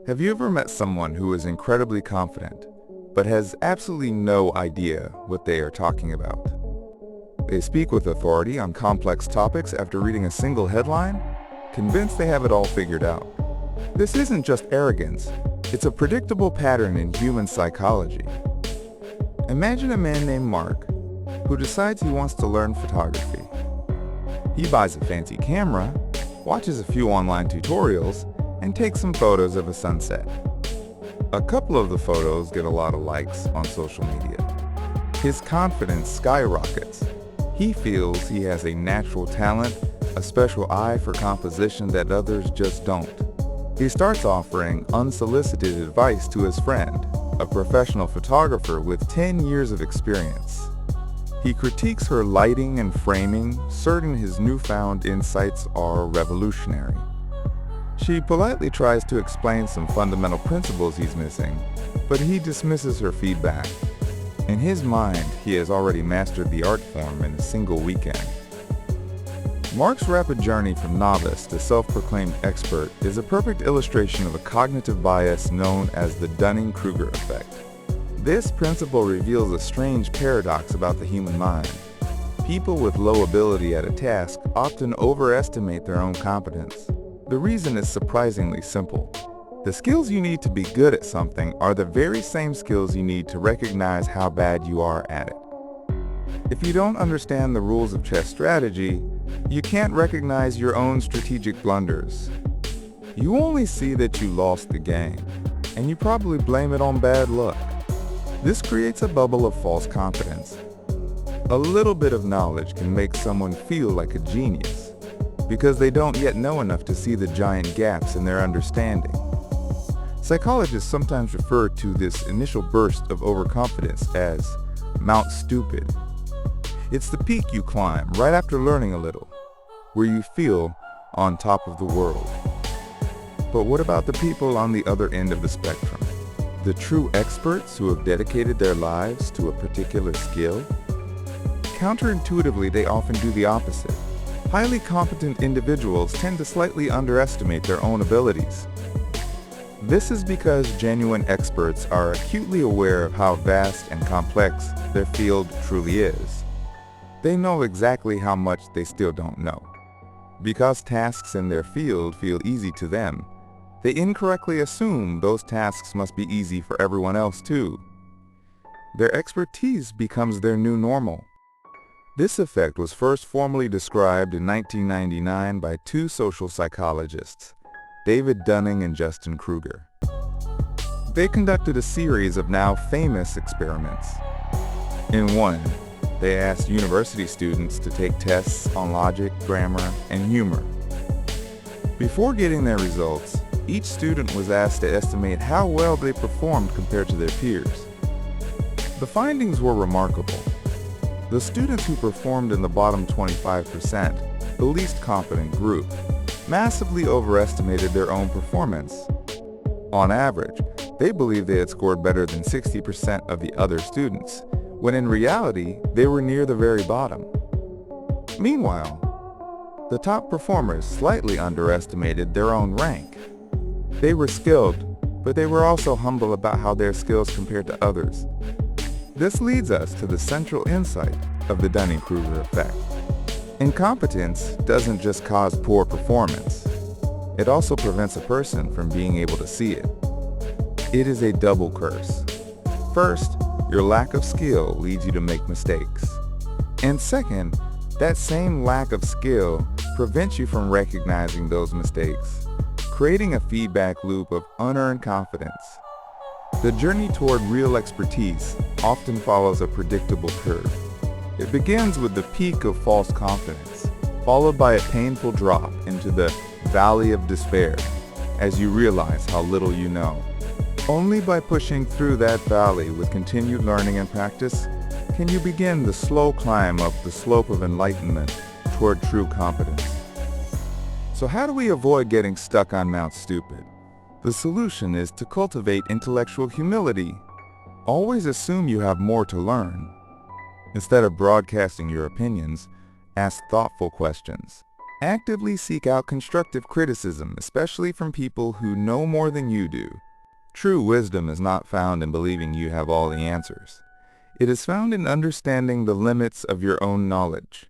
Have you ever met someone who is incredibly confident, but has absolutely no idea what they are talking about? They speak with authority on complex topics after reading a single headline, convinced they have it all figured out. This isn't just arrogance, it's a predictable pattern in human psychology. Imagine a man named Mark who decides he wants to learn photography. He buys a fancy camera, watches a few online tutorials, and takes some photos of a sunset. A couple of the photos get a lot of likes on social media. His confidence skyrockets. He feels he has a natural talent, a special eye for composition that others just don't. He starts offering unsolicited advice to his friend, a professional photographer with 10 years of experience. He critiques her lighting and framing, certain his newfound insights are revolutionary. She politely tries to explain some fundamental principles he's missing, but he dismisses her feedback. In his mind, he has already mastered the art form in a single weekend. Mark's rapid journey from novice to self-proclaimed expert is a perfect illustration of a cognitive bias known as the Dunning-Kruger Effect. This principle reveals a strange paradox about the human mind. People with low ability at a task often overestimate their own competence. The reason is surprisingly simple. The skills you need to be good at something are the very same skills you need to recognize how bad you are at it. If you don't understand the rules of chess strategy, you can't recognize your own strategic blunders. You only see that you lost the game, and you probably blame it on bad luck. This creates a bubble of false confidence. A little bit of knowledge can make someone feel like a genius, because they don't yet know enough to see the giant gaps in their understanding. Psychologists sometimes refer to this initial burst of overconfidence as Mount Stupid. It's the peak you climb right after learning a little, where you feel on top of the world. But what about the people on the other end of the spectrum? The true experts who have dedicated their lives to a particular skill? Counterintuitively, they often do the opposite. Highly competent individuals tend to slightly underestimate their own abilities. This is because genuine experts are acutely aware of how vast and complex their field truly is. They know exactly how much they still don't know. Because tasks in their field feel easy to them, they incorrectly assume those tasks must be easy for everyone else too. Their expertise becomes their new normal. This effect was first formally described in 1999 by two social psychologists, David Dunning and Justin Kruger. They conducted a series of now famous experiments. In one, they asked university students to take tests on logic, grammar, and humor. Before getting their results, each student was asked to estimate how well they performed compared to their peers. The findings were remarkable. The students who performed in the bottom 25%, the least competent group, massively overestimated their own performance. On average, they believed they had scored better than 60% of the other students, when in reality, they were near the very bottom. Meanwhile, the top performers slightly underestimated their own rank. They were skilled, but they were also humble about how their skills compared to others. This leads us to the central insight of the Dunning-Kruger effect. Incompetence doesn't just cause poor performance. It also prevents a person from being able to see it. It is a double curse. First, your lack of skill leads you to make mistakes. And second, that same lack of skill prevents you from recognizing those mistakes, creating a feedback loop of unearned confidence. The journey toward real expertise often follows a predictable curve. It begins with the peak of false confidence, followed by a painful drop into the valley of despair as you realize how little you know. Only by pushing through that valley with continued learning and practice can you begin the slow climb up the slope of enlightenment toward true competence. So how do we avoid getting stuck on Mount Stupid? The solution is to cultivate intellectual humility. Always assume you have more to learn. Instead of broadcasting your opinions, ask thoughtful questions. Actively seek out constructive criticism, especially from people who know more than you do. True wisdom is not found in believing you have all the answers. It is found in understanding the limits of your own knowledge.